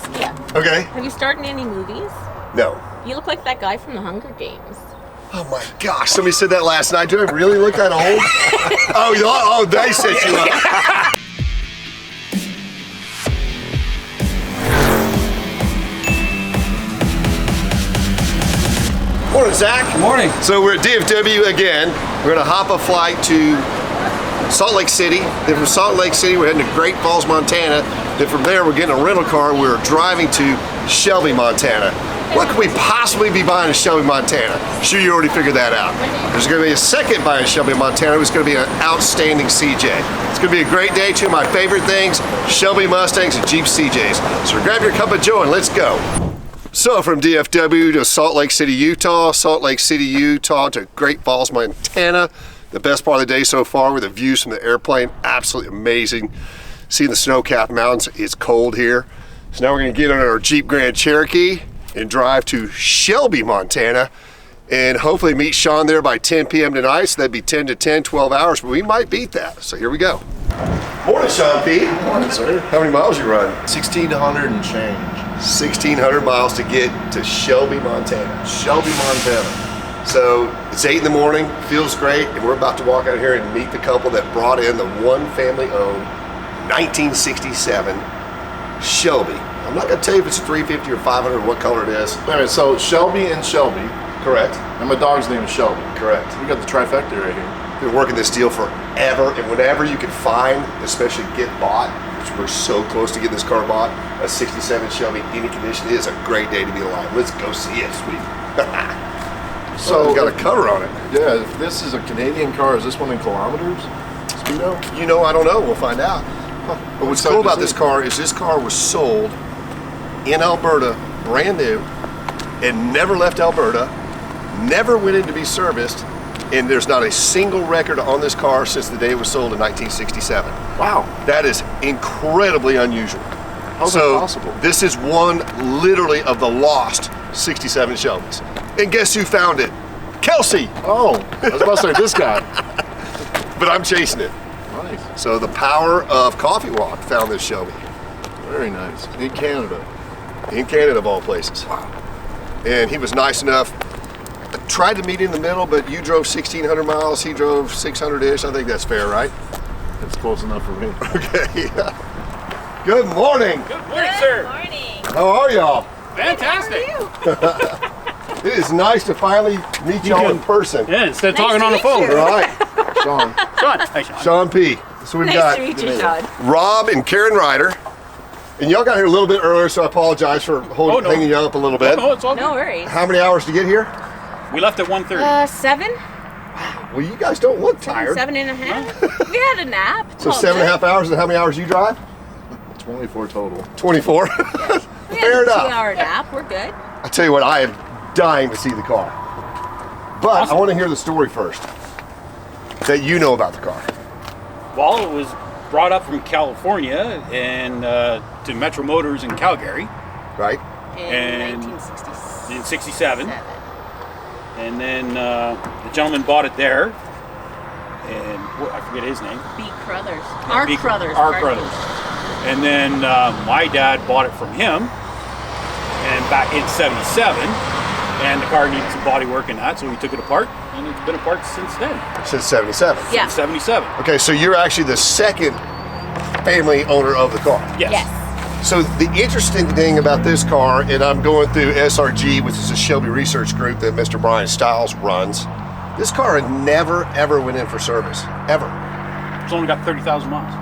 ask you. Okay. Have you starred in any movies? No. You look like that guy from the Hunger Games. Oh my gosh, somebody said that last night. Do I really look that old? oh, they set you up. Morning, Zach. Good morning. So we're at DFW again. We're gonna hop a flight to Salt Lake City. Then from Salt Lake City, we're heading to Great Falls, Montana. Then from there, we're getting a rental car. We're driving to Shelby, Montana. What could we possibly be buying in Shelby, Montana? Sure, you already figured that out. There's gonna be a second buy in Shelby, Montana. It's gonna be an outstanding CJ. It's gonna be a great day. Two of my favorite things, Shelby Mustangs and Jeep CJs. So grab your cup of joe and let's go. So from DFW to Salt Lake City, Utah, Salt Lake City, Utah to Great Falls, Montana. The best part of the day so far with the views from the airplane, absolutely amazing. Seeing the snow-capped mountains, it's cold here. So now we're gonna get on our Jeep Grand Cherokee and drive to Shelby, Montana, and hopefully meet Sean there by 10 p.m. tonight. So that'd be 10 to 10, 12 hours, but we might beat that. So here we go. Morning, Sean P. Morning, sir. How many miles you run? 1,600 and change. 1,600 miles to get to Shelby, Montana. Shelby, Montana. So it's 8 in the morning, feels great, and we're about to walk out here and meet the couple that brought in the one family-owned 1967 Shelby. I'm not gonna tell you if it's a 350 or 500 or what color it is. Wait a minute, so Shelby and Shelby, Correct. and my dog's name is Shelby. Correct. We got the trifecta right here. Been working this deal forever, and whenever you can find, especially get bought, which we're so close to getting this car bought, a 67 Shelby, any condition, it is a great day to be alive. Let's go see it, sweet. So it's got a cover on it. Yeah, if this is a Canadian car, is this one in kilometers? Speedo? You know, I don't know. We'll find out. But what's excited cool to about see this it. car is this car was sold in Alberta, brand new, and never left Alberta, never went in to be serviced, and there's not a single record on this car since the day it was sold in 1967. Wow. That is incredibly unusual. How's that possible? This is one literally of the lost 67 Shelbys. And guess who found it? Kelsey! Oh, I was about to say this guy. But I'm chasing it. Nice. So the power of Coffee Walk found this Shelby. Very nice. In Canada. In Canada, of all places. Wow. And he was nice enough. I tried to meet in the middle, but you drove 1,600 miles, he drove 600-ish. I think that's fair, right? That's close enough for me. Okay, yeah. Good morning. Good morning, sir. Good morning. How are y'all? Fantastic. It is nice to finally meet y'all in person. Yeah, instead of Nice talking to on the meet phone. you. All right, Sean. Sean. Hi, Sean. Sean P. So we've Nice got to meet you, Sean. Rob and Karen Ryder. And y'all got here a little bit earlier, so I apologize for hanging you up a little bit. No, it's all No good. worries. How many hours to get here? We left at 1:30. 7? Well, you guys don't look tired. 7.5. We had a nap. It's So all 7.5 good. hours, and how many hours you drive? 24 total. 24. We had Fair a enough. 2-hour nap. We're good. I tell you what, I am dying to see the car. But I want to hear the story first that you know about the car. Well, it was brought up from California and to Metro Motors in Calgary Right? In And 1967. in '67, and then the gentleman bought it there, and I forget his name. B. Crothers. Art B. Crothers. Art pardon me. Brothers. And then my dad bought it from him, and back in '77, and the car needed some body work and that, so we took it apart, and it's been apart since then. Since 77. Yeah. '77. Okay, so you're actually the second family owner of the car. Yes. Yes. So the interesting thing about this car, and I'm going through SRG, which is a Shelby research group that Mr. Brian Stiles runs, this car had never, ever went in for service, ever. It's only got 30,000 miles.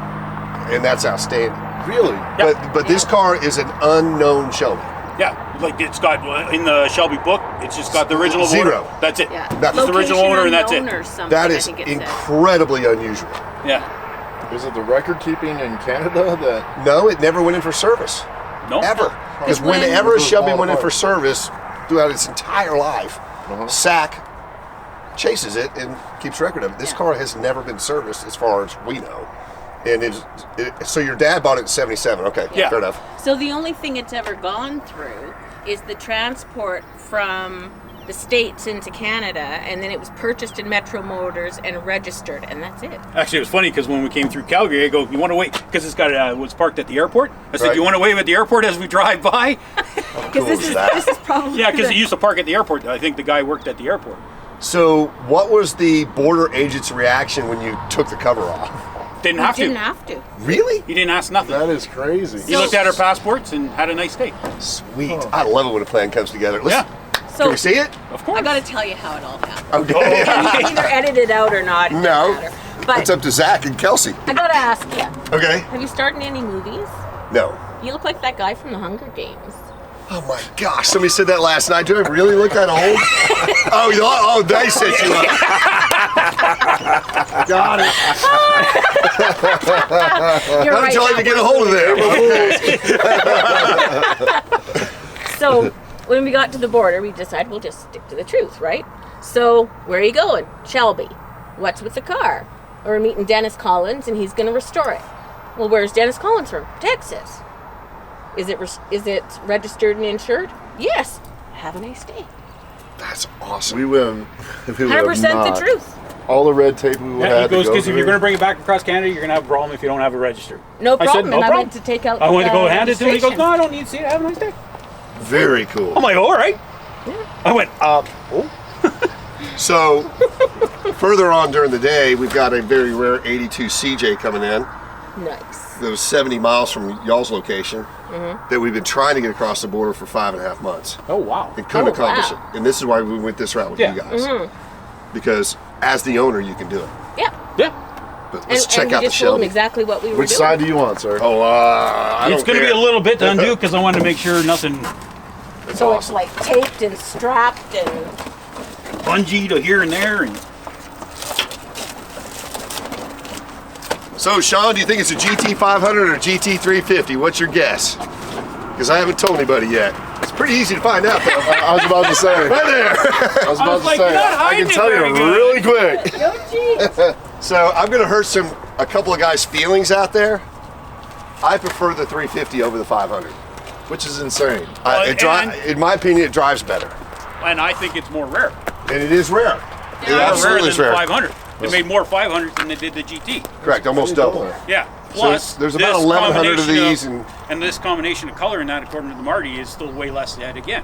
And that's outstanding. Really? Yeah. But this car is an unknown Shelby. Yeah, like it's got in the Shelby book. It's just got the original Zero. owner. That's it. Yeah. That's the original owner, and that's it. Location unknown or something, That I is think it said. incredibly unusual. Yeah. Is it the record keeping in Canada that... No, it never went in for service. No. Ever. Because when- whenever a It was Shelby all went in apart. for service throughout its entire life, Uh-huh. SAC chases it and keeps record of it. This Yeah. car has never been serviced as far as we know. And so your dad bought it in 77. Okay, Yeah. fair enough. So the only thing it's ever gone through is the transport from the States into Canada, and then it was purchased in Metro Motors and registered, and that's it. Actually, it was funny because when we came through Calgary, I go, "You want to wait?" Because it's got was parked at the airport. I said, Right. "You want to wave at the airport as we drive by?" Because this is probably Yeah, because it used to park at the airport. I think the guy worked at the airport. So, what was the border agent's reaction when you took the cover off? Didn't have didn't to. have to. Really? He didn't ask nothing. That is crazy. He looked at our passports and had a nice day. Sweet. I love it when a plan comes together. Listen, So can we see it? Of course. I got to tell you how it all happened. Okay. You can either edit it out or not. It No. doesn't matter. But It's up to Zach and Kelsey. I got to ask you, Okay. have you starred in any movies? No. You look like that guy from the Hunger Games. Oh my gosh, somebody said that last night. Do I really look that old? Oh, they set you up. Got it. You're How did y'all even get a hold of them? So when we got to the border, we decided we'll just stick to the truth, right? So where are you going? Shelby. What's with the car? We're meeting Dennis Collins, and he's going to restore it. Well, where's Dennis Collins from? Texas. Is it registered and insured? Yes. Have a nice day. That's awesome. We would have 100% the truth. All the red tape we would Yeah, have he goes, to go because if you're going to through. bring it back across Canada, you're going to have a problem if you don't have it registered. No I said, problem. no And I problem. went to take out I went to go the hand it to him. He goes, registration. "No, I don't need to see it. Have a nice day." Very cool. I'm like, "All right." I went, So, further on during the day, we've got a very rare 82 CJ coming in. Nice. That was 70 miles from y'all's location that we've been trying to get across the border for 5.5 months. "Oh, wow." And couldn't Oh, accomplish wow. it. And this is why we went this route with Yeah. you guys. Because as the owner, you can do it. Yeah. Yeah. But let's And check we out the just told him Shelby. exactly what we were Which doing. side do you want, sir? Oh, I It's don't going to be care. a little bit to undo because I wanted to make sure nothing So it's like taped and strapped and... bungee to here and there. And So, Sean, do you think it's a GT500 or GT350? What's your guess? Because I haven't told anybody yet. It's pretty easy to find out, though. I was about to say. Right there. I was I about was to like, say. "You're not I hiding can it tell you very good." really quick. No jeez. So, I'm going to hurt a couple of guys' feelings out there. I prefer the 350 over the 500. Which is insane. In my opinion, it drives better. and I think it's more rare. And it is rare. It More rare absolutely than is the rare. 500. They made more 500s than they did the GT. Correct, almost double. Yeah. Plus, there's about this 1,100 of combination these, and this combination of color in that, according to the Marty, is still way less yet again.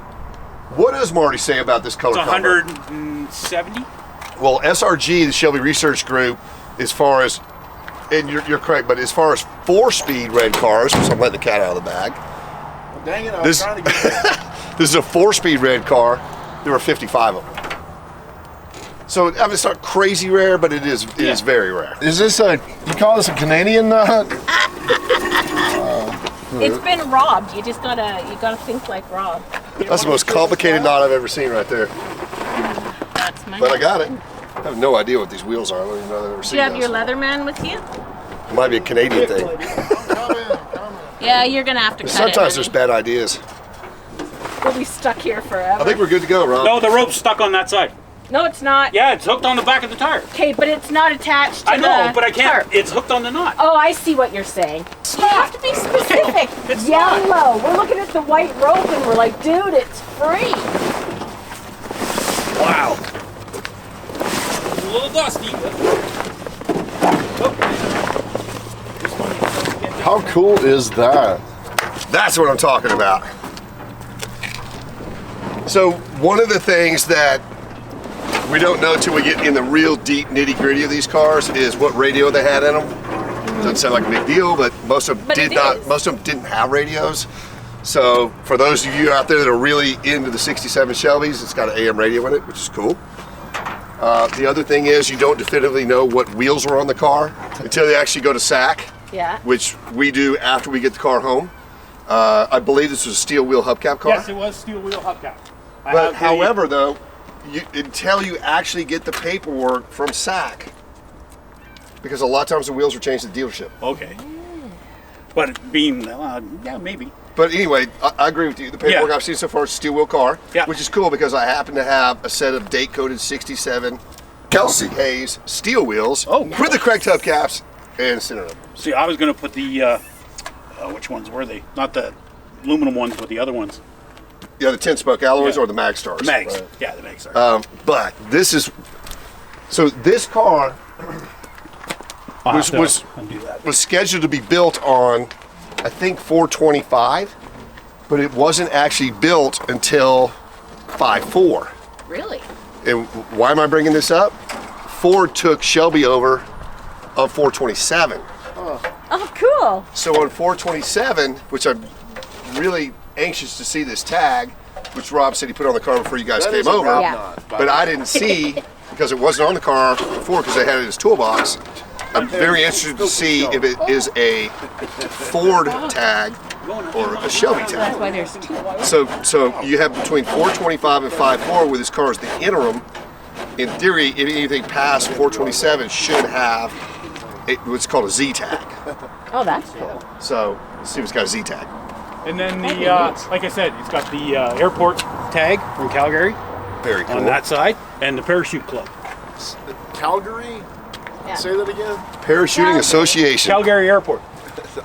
What does Marty say about this color It's combo? 170. Well, SRG, the Shelby Research Group, as far as, and you're correct, but as far as 4-speed red cars, so I'm letting the cat out of the bag. Dang it, I This- was trying to get This is a 4-speed red car. There were 55 of them. So I mean, it's not crazy rare, but it is very rare. Is this you call this a Canadian nut? It's been robbed. You gotta think like Rob. That's the most complicated knot I've ever seen right there. That's my But I got it. I have no idea what these wheels are. I don't even know I've ever Do seen you have those. your Leatherman with you? It might be a Canadian thing. Yeah, you're gonna have to cut Sometimes it. there's bad ideas. We'll be stuck here forever. I think we're good to go, Ron. No, the rope's stuck on that side. No, it's not. Yeah, it's hooked on the back of the tire. Okay, but it's not attached to I know, the but I can't. tarp. It's hooked on the knot. Oh, I see what you're saying. You have to be specific. It's Yellow. We're looking at the white rope and we're like, dude, it's free. Wow. It's a little dusty, but... How cool is that? That's what I'm talking about. So one of the things that we don't know till we get in the real deep nitty gritty of these cars is what radio they had in them. Doesn't sound like a big deal, but most of them But did it not. is. Most of them didn't have radios. So for those of you out there that are really into the '67 Shelbys, it's got an AM radio in it, which is cool. The other thing is you don't definitively know what wheels are on the car until they actually go to SAC, Yeah. which we do after we get the car home. I believe this was a steel wheel hubcap car. Yes, it was steel wheel hubcap. But however, though, until you actually get the paperwork from SAC, because a lot of times the wheels are changed at the dealership. Okay. But it being, yeah, maybe. But anyway, I agree with you. The paperwork Yeah. I've seen so far is a steel wheel car, Yeah. which is cool because I happen to have a set of date-coded '67 Kelsey Hayes steel wheels with the correct hubcaps and center up. See, I was going to put the, which ones were they? Not the aluminum ones, but the other ones. Yeah, the 10-spoke alloys Yeah. or the Mag Stars. Mags. Right. Yeah, the Mags are. But this is, so this car I'll was- have to was- undo that. was scheduled to be built on, I think, 425, but it wasn't actually built until 5.4. Really? And why am I bringing this up? Ford took Shelby over on 427. Oh, cool. So on 427, which I'm really anxious to see this tag, which Rob said he put on the car before you guys That came is a over, Rob Yeah. knot, by but the I way. didn't see because it wasn't on the car before because they had it in his toolbox. I'm very interested to see if it is a Ford tag or a Shelby That's tag. why there's two. So you have between 425 and 5.4 where this car is the interim. In theory, if anything past 427 should have what's called a Z tag. Oh, that's cool. So let's see if it's got a Z tag. And then the, like I said, it's got the airport tag from Calgary Very cool. on that side, and the parachute club. Calgary? Yeah. Say that again? Parachuting Association. Calgary Airport.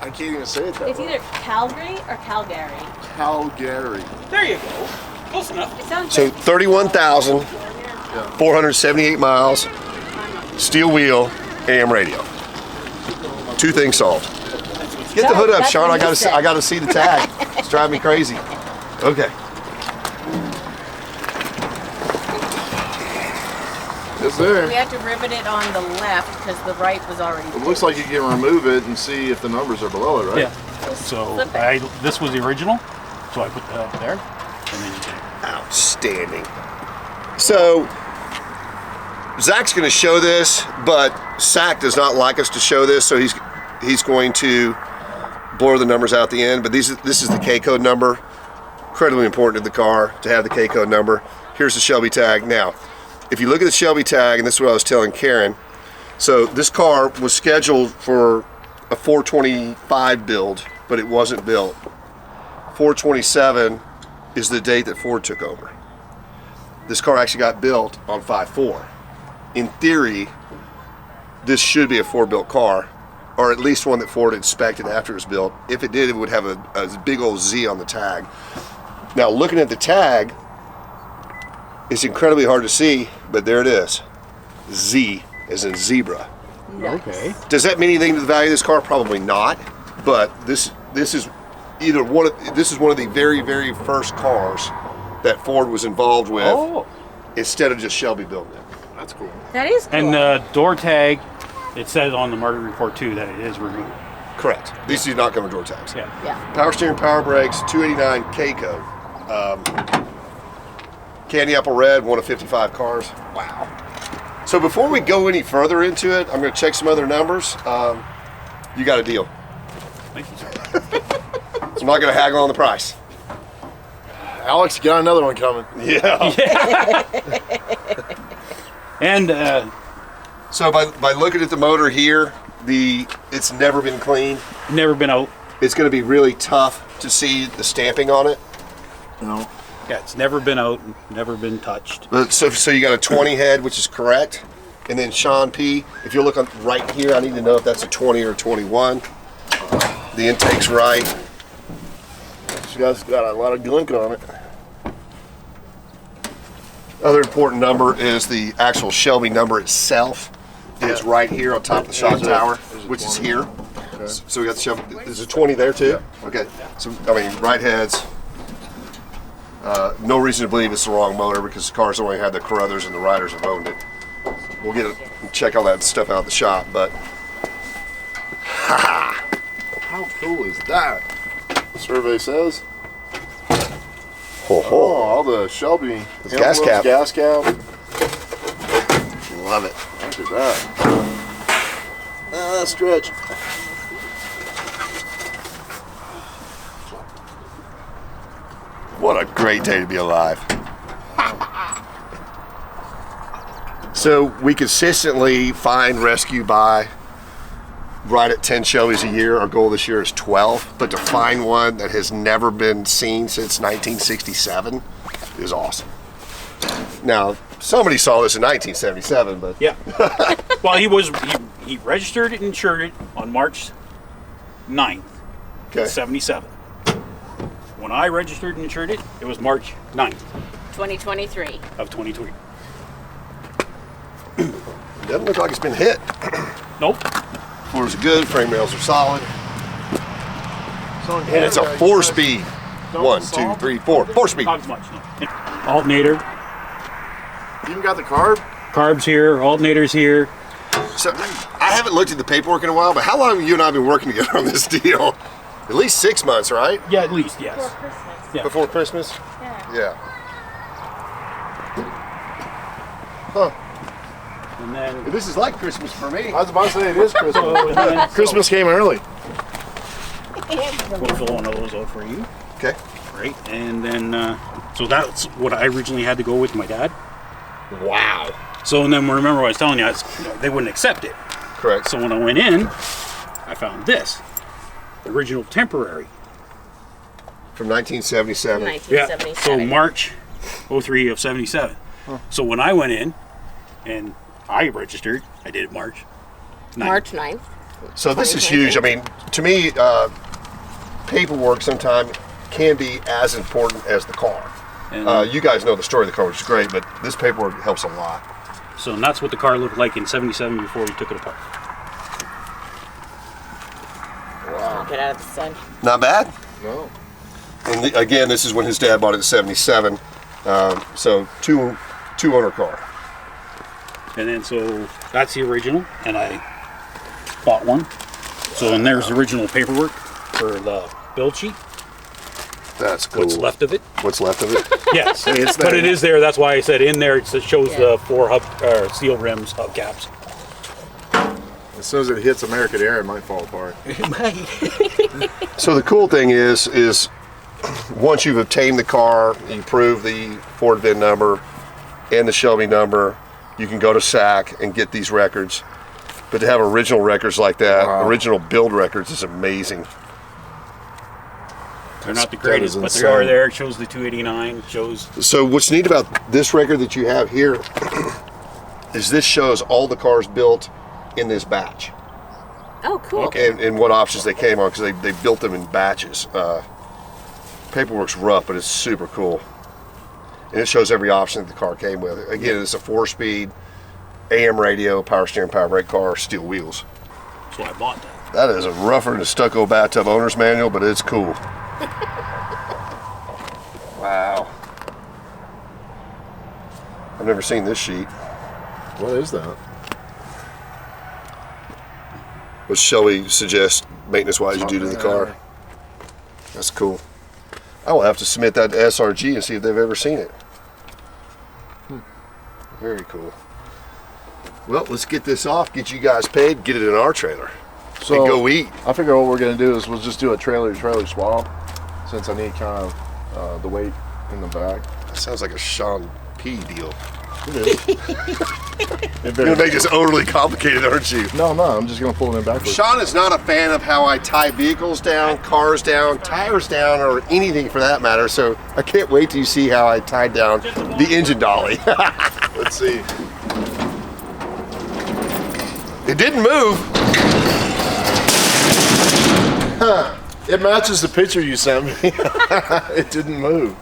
I can't even say it that It's way. either Calgary or Calgary. Calgary. There you go. Close enough. It sounds So like 31,478 miles, steel wheel, AM radio. 2 things solved. Get the hood up, That's Sean. what I he said. gotta see the tag. It's driving me crazy. Okay. It's there. we had to rivet it on the left because the right was already. It looks like you can remove it and see if the numbers are below it, right? Yeah. So Flip it. this was the original, so I put that there, and then you can. Outstanding. So Zach's going to show this, but Zach does not like us to show this, so he's going to blur the numbers out at the end. But this is the K code number. Incredibly important to the car to have the K code number. Here's the Shelby tag. Now, if you look at the Shelby tag, and this is what I was telling Karen, so this car was scheduled for a 425 build, but it wasn't built. 427 is the date that Ford took over. This car actually got built on 5.4. In theory, this should be a Ford-built car, or at least one that Ford inspected after it was built. If it did, it would have a big old Z on the tag. Now, looking at the tag, it's incredibly hard to see, but there it is. Z as in zebra. Okay. Does that mean anything to the value of this car? Probably not. But this is one of the very, very first cars that Ford was involved with, Oh. instead of just Shelby building it. That's cool. That is cool. And the door tag, it says on the market report too that it is removed. Correct. These do not come with door tags. Yeah. yeah. Power steering, power brakes, 289 K code. Candy apple red, one of 55 cars. Wow. So before we go any further into it, I'm going to check some other numbers. You got a deal. Thank you, sir. I'm not going to haggle on the price. Alex, you got another one coming. Yeah. And So by looking at the motor here, it's never been cleaned. never been out. It's going to be really tough to see the stamping on it. No. Yeah, it's never been out, never been touched. But so you got a 20 head, which is correct. And then Sean P, if you look on right here, I need to know if that's a 20 or a 21. The intake's right. She got a lot of gunk on it. Other important number is the actual Shelby number itself. Is right here on top of the shock tower, which is here. Okay. So we got the Shelby. Is it 20 there too? Okay. So I mean, right heads. No reason to believe it's the wrong motor because the car's only had the Carruthers and the Riders have owned it. We'll get it, check all that stuff out at the shop, but How cool is that? The survey says. ho Oh, ho, all the Shelby It's gas emblems, cap. gas cap. love it. Look at that. Stretch. What a great day to be alive. So we consistently find, rescue, buy right at 10 Shelbys a year. Our goal this year is 12, but to find one that has never been seen since 1967 is awesome. Now, somebody saw this in 1977, but Yeah. Well, he registered and insured it on March 9th, okay. 77. when I registered and insured it, it was March 9th 2023. of 2023. Doesn't look like it's been hit. Nope. Floors are good, frame rails are solid. And it's a 4-speed. 1, 2, 3, 4. 4-speed. Not as much, no. Alternator. You even got the carb? Carbs here, alternators here. So I haven't looked at the paperwork in a while, but how long have you and I been working together on this deal? At least 6 months, right? Yeah, at least, yes. For Christmas. Yeah. Before Christmas? Yeah. Yeah. Huh. And then This is like Christmas for me. I was about to say it is Christmas. and then Christmas came early. we'll fill one of those out for you. Okay. Right, and then so that's what I originally had to go with my dad. Wow. So and then remember what I was telling you, they wouldn't accept it. Correct. So when I went in, I found this original temporary. From 1977. 1977. So March 03 of 77. So when I went in and I registered, I did it March 9th. March 9th. So this is huge. I mean, to me, paperwork sometimes can be as important as the car. And You guys know the story of the car, which is great, but this paperwork helps a lot. so and that's what the car looked like in 77 before we took it apart. I'll get out of the sun. Not bad. No. And again, this is when his dad bought it in 77. So two owner car. And then so that's the original, and I bought one. So and there's the original paperwork for the build sheet. That's cool. What's left of it? What's left of it? Yes, it's but there. it is there. That's why I said in there it shows Yeah. the 4 steel rims, hubcaps. As soon as it hits American Air, it might fall apart. So the cool thing is once you've obtained the car, you prove the Ford VIN number and the Shelby number, you can go to SAC and get these records. But to have original records like that, Wow. original build records, is amazing. They're not the That greatest, is but they insane. are there. It shows the 289. Shows So what's neat about this record that you have here is this shows all the cars built in this batch Oh, cool. Okay. and what options they came on, because they built them in batches. Paperwork's rough, but it's super cool. And it shows every option that the car came with. Again, it's a 4-speed, AM radio, power steering, power brake car, steel wheels. so I bought that. That is a rougher than a stucco bathtub owner's manual, but it's cool. Wow. I've never seen this sheet. What is that? What Shelby suggests maintenance-wise you do to the car. That's cool. I will have to submit that to SRG and see if they've ever seen it. Very cool. Well, let's get this off, get you guys paid, get it in our trailer, So and go eat. I figure what we're gonna do is we'll just do a trailer swap, since I need kind of the weight in the back. That sounds like a Sean P. deal. It is. You're gonna make this overly complicated, aren't you? No, I'm just gonna pull it in backwards. Sean is not a fan of how I tie vehicles down, cars down, tires down, or anything for that matter. So I can't wait till you see how I tied down the engine dolly. Let's see. It didn't move. It matches the picture you sent me. It didn't move.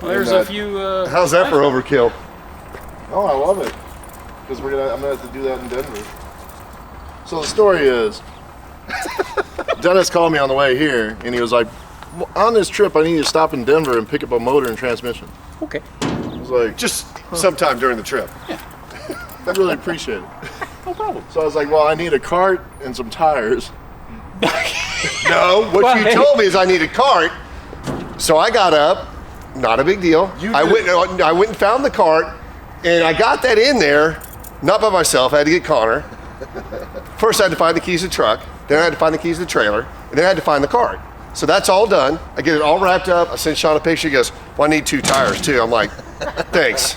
Well, there's And, a few. How's that for overkill? Oh, I love it. Because I'm gonna have to do that in Denver. So the story is, Dennis called me on the way here, and he was like, "Well, on this trip, I need to stop in Denver and pick up a motor and transmission." Okay. I was like, Just sometime during the trip. I really appreciate it. No problem. So I was like, well, I need a cart and some tires. No, what you Why? told me is I need a cart. So I got up. Not a big deal. You I did. went and found the cart, and I got that in there, not by myself. I had to get Connor. First, I had to find the keys to the truck. Then I had to find the keys to the trailer, and then I had to find the cart. So that's all done. I get it all wrapped up. I send Sean a picture. He goes, "Well, I need 2 tires too." I'm like, "Thanks."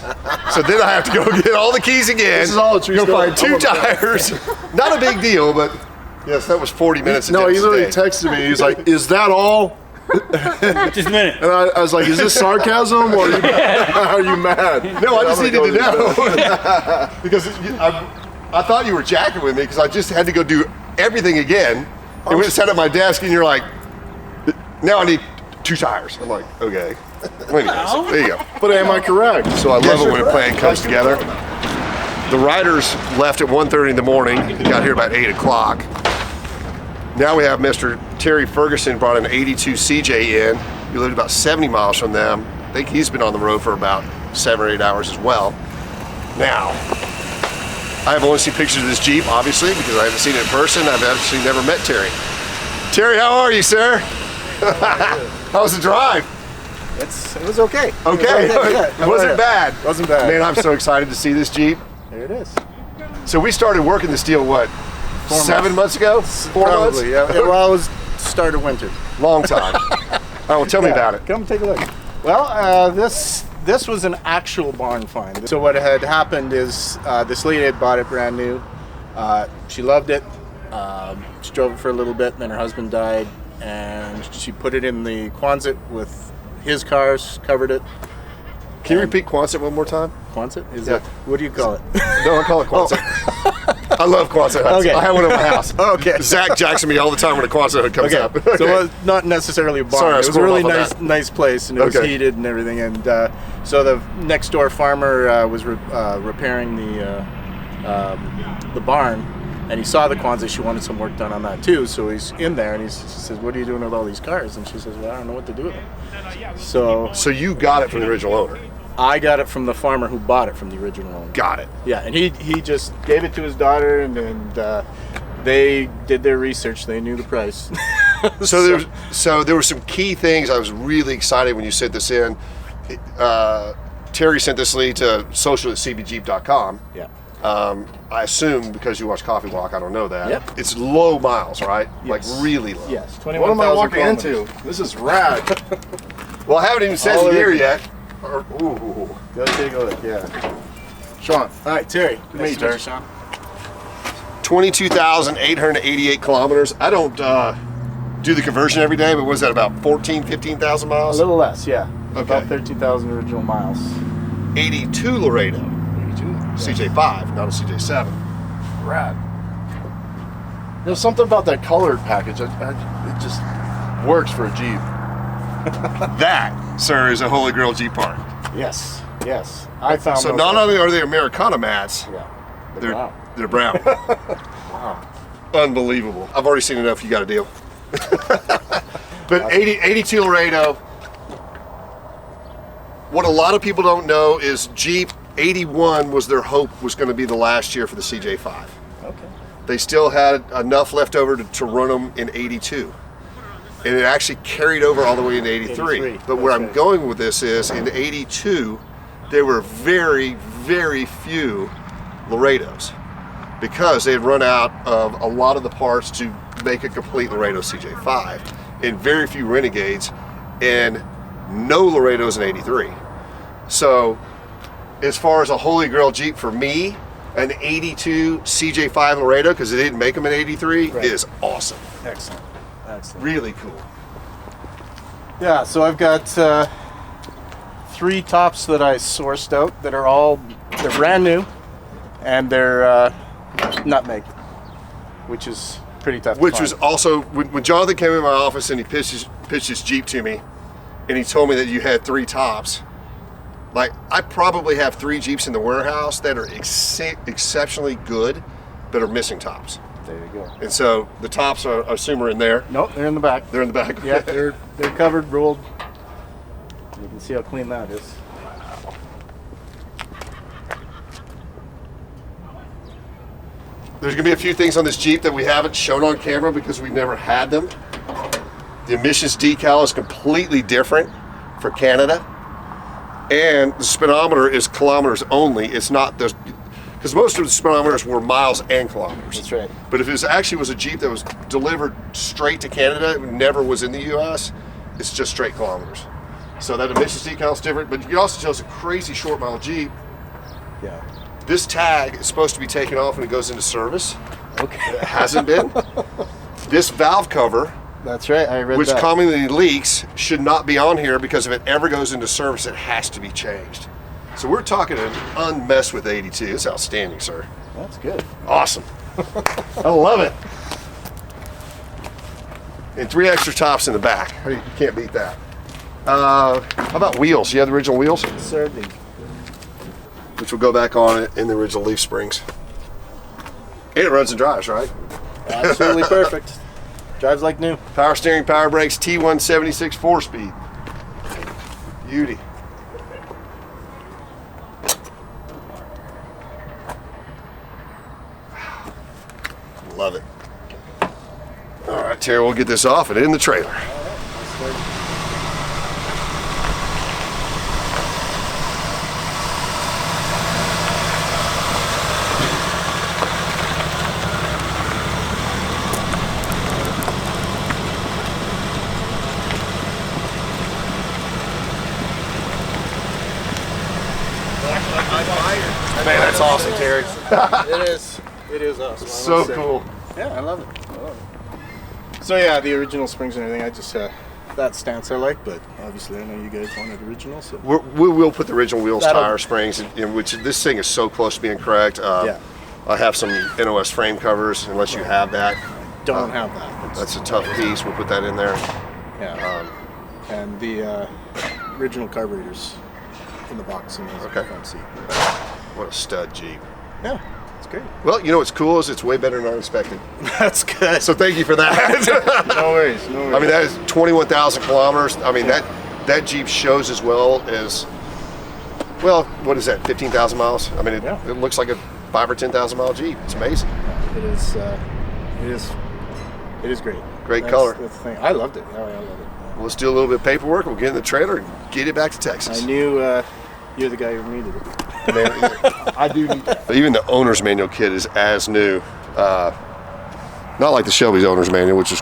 So then I have to go get all the keys again. This is all a true Go story. find 2 tires. Not a big deal, but yes, that was 40 minutes. No, of he literally today. texted me. He's like, "Is that all?" Just a minute. And I was like, "Is this sarcasm or are you mad?" No, I just I'm needed gonna to go do know because I thought you were jacking with me because I just had to go do everything again. And went and sat at my desk, and you're like, "Now I need 2 tires. I'm like, okay. Anyways, there you go. But am I correct? So I love it when a plan comes together. The riders left at 1:30 in the morning, got here about 8 o'clock. Now we have Mr. Terry Ferguson brought an 82 CJ in. He lived about 70 miles from them. I think he's been on the road for about 7 or 8 hours as well. Now, I have only seen pictures of this Jeep, obviously, because I haven't seen it in person. I've actually never met Terry. Terry, how are you, sir? How was the drive? It was okay. Okay. It Wasn't bad. Wasn't bad. Man, I'm so excited to see this Jeep. There it is. So we started working this deal, what, 7 months ago? 4 months? Probably, yeah. Well, it was start of winter. Long time. All right, well, tell me about it. Come take a look. Well, this was an actual barn find. So what had happened is this lady had bought it brand new. She loved it. She drove it for a little bit, and then her husband died, and she put it in the Quonset with his cars, covered it. Can you repeat Quonset one more time? Quonset? Is Yeah. it? What do you call it? No, I call it Quonset. I love Quonset hoods. Okay. I have one at my house. Okay. Zach jacks me all the time when a Quonset hood comes up. So it was not necessarily a barn. Sorry, I it was a scored really off on nice place, and it was Okay. heated and everything. And so the next door farmer was repairing the barn, and he saw the Quonset. She wanted some work done on that too. So he's in there, and she says, "What are you doing with all these cars?" And she says, "Well, I don't know what to do with them." So you got it from the original owner. I got it from the farmer who bought it from the original owner. Got it. Yeah, and he just gave it to his daughter, and they did their research. They knew the price. So there were some key things. I was really excited when you sent this in. Terry sent this lead to social@cbjeep.com. Yeah. I assume because you watch Coffee Walk, I don't know that. Yep. It's low miles, right? Yes. Like really low. Yes. What am I walking into? This is rad. Well, I haven't even said All the of year it. yet. Ooh. Go take a look. Yeah. Sean. All right, Terry. Good Nice to to meet meet you, you, Sean. 22,888 kilometers. I don't do the conversion every day, but was that about 15,000 A miles? little less, yeah. Okay. About 13,000 original miles. 82 Laredo. 82. CJ-5, not a CJ-7. Rad. There's something about that colored package. It just works for a Jeep. That, sir, is a Holy Grail Jeep part. Yes. Yes. I found. So those not like- only are they Americana mats, Yeah. they're brown. Unbelievable. I've already seen enough. You got a deal. But 82 Laredo. What a lot of people don't know is Jeep 81 was their hope was going to be the last year for the CJ-5. Okay. They still had enough left over to run them in 82. And it actually carried over all the way into 83. 83, But where that's I'm right. going with this is in 82, there were very, very few Laredos because they had run out of a lot of the parts to make a complete Laredo CJ-5 and very few Renegades and no Laredos in 83. So as far as a Holy Grail Jeep for me, an 82 CJ-5 Laredo, because they didn't make them in 83, Right. is awesome. Excellent. Excellent. Really cool. Yeah. So I've got 3 tops that I sourced out that are they're brand new, and they're nutmeg, which is pretty tough. Which to was find. also, when Jonathan came in my office and he pitched his Jeep to me, and he told me that you had 3 tops, like I probably have 3 Jeeps in the warehouse that are exceptionally good, but are missing tops. There you go. And so the tops are, I assume, are in there. Nope, they're in the back. They're in the back. Yeah, they're covered, rolled. You can see how clean that is. There's gonna be a few things on this Jeep that we haven't shown on camera because we've never had them. The emissions decal is completely different for Canada. And the speedometer is kilometers only. It's not the, because most of the speedometers were miles and kilometers. That's right. But if it actually was a Jeep that was delivered straight to Canada, it never was in the US, it's just straight kilometers. So that emissions decal is different, but you can also tell it's a crazy short mile Jeep. Yeah. This tag is supposed to be taken off when it goes into service. Okay. It hasn't been. This valve cover, That's right. I read which that. commonly leaks, should not be on here because if it ever goes into service, it has to be changed. So we're talking an unmessed with 82. It's outstanding, sir. That's good. Awesome. I love it. And 3 extra tops in the back. You can't beat that. How about wheels? You have the original wheels? Certainly. Which will go back on it in the original leaf springs. And it runs and drives, right? Absolutely perfect. Drives like new. Power steering, power brakes, T176 4-speed. Beauty. Love it. All right, Terry, we'll get this off and in the trailer. Man, that's awesome, Terry. It is. It is awesome. I So must say. cool. Yeah, I love it. I love it. So yeah, the original springs and everything. I just that stance I like, but obviously I know you guys wanted original, so We will put the original wheels, That'll- tire, springs, in which this thing is so close to being correct. Yeah. I have some NOS frame covers, unless you have that. don't have that. That's a tough piece. We'll put that in there. Yeah. And the original carburetors in the box in the Okay. front seat. What a stud Jeep. Yeah, it's great. Well, you know what's cool is it's way better than I expected. That's good. So thank you for that. No worries. No worries. I mean, that is 21,000 kilometers. I mean, that Jeep shows as well as, well, what is that, 15,000 miles? I mean, it looks like a 5 or 10,000 mile Jeep. It's amazing. It is. It is great. Great color. That's the thing. I loved it. Oh, I love it. Well, let's do a little bit of paperwork. We'll get in the trailer and get it back to Texas. I knew you're the guy who needed it. I do need that. Even the owner's manual kit is as new. Not like the Shelby's owner's manual, which is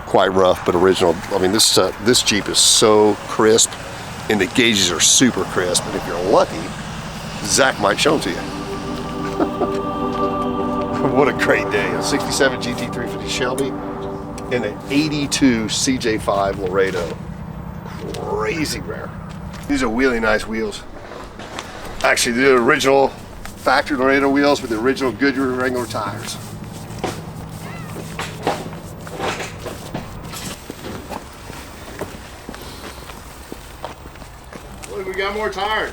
quite rough, but original. I mean, this Jeep is so crisp, and the gauges are super crisp. And if you're lucky, Zach might show them to you. What a great day. A 67 GT350 Shelby and an 82 CJ-5 Laredo. Crazy rare. These are really nice wheels. Actually, the original factory Laredo wheels with the original Goodyear Wrangler tires. Look, we got more tires.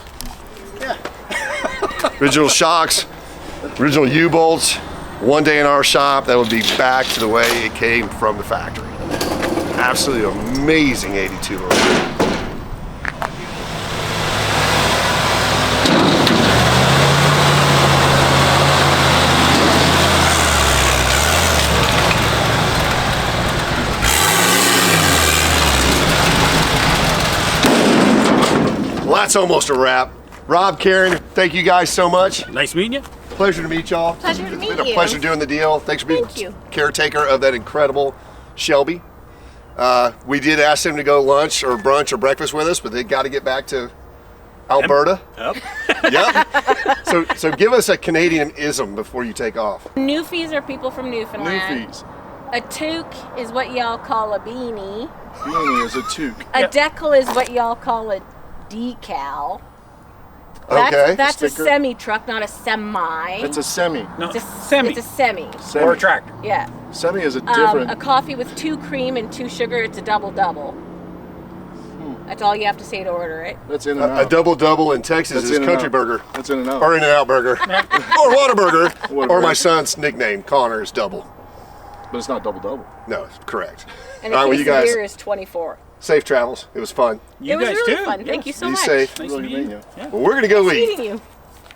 Original shocks, original U-bolts. One day in our shop, that would be back to the way it came from the factory. Absolutely amazing 82 Laredo. Well, that's almost a wrap. Rob, Karen, thank you guys so much. Nice meeting you. Pleasure to meet y'all. Pleasure to meet It's been a you. pleasure doing the deal. Thanks for being Thank you. caretaker of that incredible Shelby. We did ask them to go lunch or brunch or breakfast with us, but they got to get back to Alberta. Yep. Yep. So give us a Canadian-ism before you take off. Newfies are people from Newfoundland. Newfies. A toque is what y'all call a beanie. Beanie is a toque. A Yep. decal is what y'all call a decal. Okay. That's a Sticker. semi truck, not a semi. It's a semi. No, It's a semi. It's a semi. Semi. Or a tractor. Yeah. Semi is a different. A coffee with 2 cream and 2 sugar. It's a double double. That's all you have to say to order it. That's in and A out. double-double in Texas That's is In and Country Out. Burger. That's in and out. Or In-N-Out Burger. Or Whataburger. Whataburger. Or my son's nickname, Connor, is Double. But it's not double double. No, it's correct. And All right, the well, case you of guys, beer is 24. safe travels. It was fun. You it was guys really too. fun. Thank you so Be much. safe. Nice Really meeting meet you. you. Yeah. Well, we're going to go eat. Meeting you.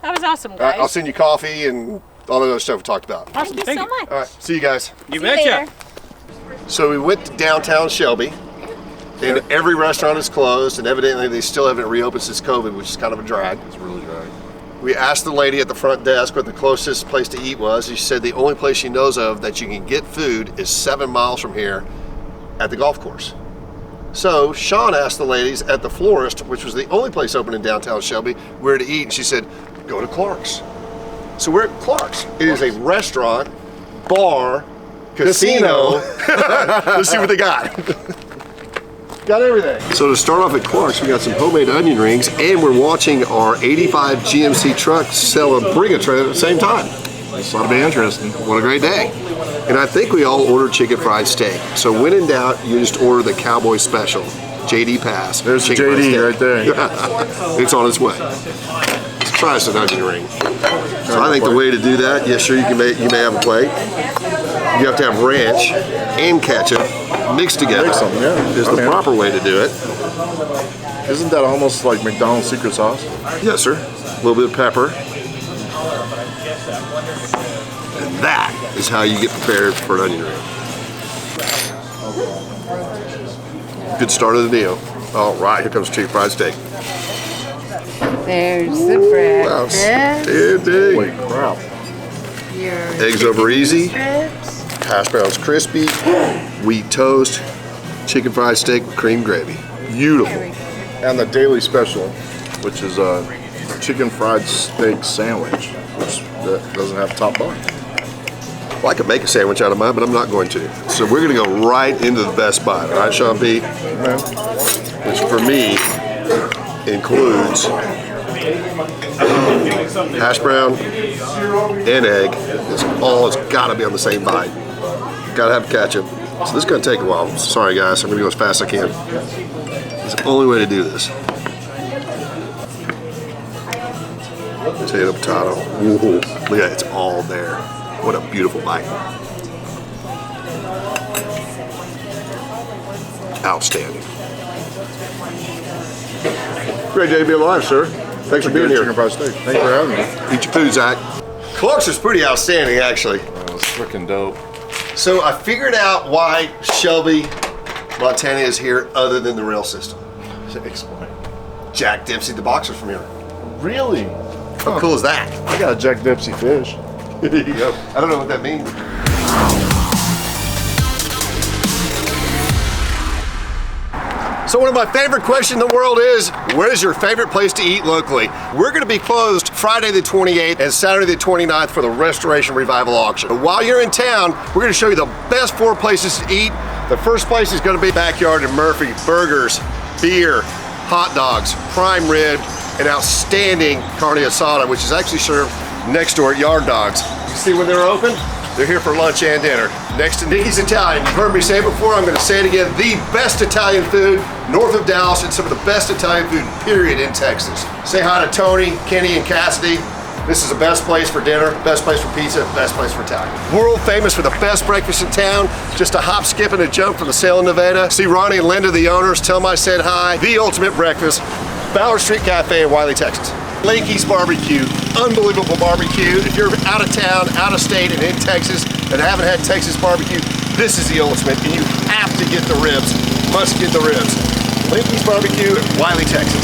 That was awesome, All guys. right, I'll send you coffee and all the other stuff we talked about. Awesome. Thank you so much. All right, see you guys. You See you betcha. later. So we went to downtown Shelby, and every restaurant is closed, and evidently they still haven't reopened since COVID, which is kind of a drag. It's really dry. We asked the lady at the front desk what the closest place to eat was. She said the only place she knows of that you can get food is 7 miles from here at the golf course. So Sean asked the ladies at the Florist, which was the only place open in downtown Shelby, where to eat, and she said, go to Clark's. So we're at Clark's. It is a restaurant, bar, casino. Let's see what they got. Got everything. So to start off at Clark's, we got some homemade onion rings, and we're watching our 85 GMC truck sell a Brigga at the same time. This ought to be interesting. What a great day. And I think we all ordered chicken fried steak. So when in doubt, you just order the Cowboy Special. JD Pass. There's the Chicken JD fried right there. steak. It's on its way. Let's try us an onion ring. So I think the way to do that, yes, sure, you may have a plate. You have to have ranch and ketchup mixed together. Mix them, yeah. Is the proper way to do it. Isn't that almost like McDonald's secret sauce? Yes, sir. A little bit of pepper. And that is how you get prepared for an onion ring. Good start of the meal. All right, here comes chicken fried steak. There's the breakfast. Indeed. Holy crap. Your Eggs over easy. strips. Hash browns crispy. Wheat toast. Chicken fried steak with cream gravy. Beautiful. And the daily special, which is a chicken fried steak sandwich, which doesn't have top bun. Well, I could make a sandwich out of mine, but I'm not going to. So we're going to go right into the best bite. All right, Sean B? Which for me includes hash brown and egg. It's got to be on the same bite. Got to have ketchup. So this is going to take a while. Sorry, guys. I'm going to go as fast as I can. It's the only way to do this. Potato. Ooh, look at it. It's all there. What a beautiful bite. Outstanding. Great day to be alive, sir. Thanks for being here. Chicken fried steak. Thanks for having me. Eat your food, Zach. Clark's is pretty outstanding, actually. That was freaking dope. So I figured out why Shelby, Montana is here other than the rail system. Explain. Jack Dempsey, the boxer from here. Really? How cool is that? I got a Jack Dempsey fish. There you go. I don't know what that means. So one of my favorite questions in the world is, where's your favorite place to eat locally? We're gonna be closed Friday the 28th and Saturday the 29th for the Restoration Revival Auction. But while you're in town, we're gonna show you the best 4 places to eat. The first place is gonna be Backyard in Murphy. Burgers, beer, hot dogs, prime rib, and outstanding carne asada, which is actually served next door at Yard Dogs. You see when they're open? They're here for lunch and dinner. Next to Nicky's Italian. You've heard me say it before, I'm gonna say it again. The best Italian food north of Dallas and some of the best Italian food, period, in Texas. Say hi to Tony, Kenny, and Cassidy. This is the best place for dinner, best place for pizza, best place for Italian. World famous for the best breakfast in town. Just a hop, skip, and a jump from the sale in Nevada. See Ronnie and Linda, the owners. Tell them I said hi. The ultimate breakfast. Ballard Street Cafe in Wylie, Texas. Lakey's Barbecue, unbelievable barbecue. If you're out of town, out of state, and in Texas, and haven't had Texas barbecue, this is the ultimate, and you have to get the ribs. Must get the ribs. Lakey's Barbecue in Wylie, Texas.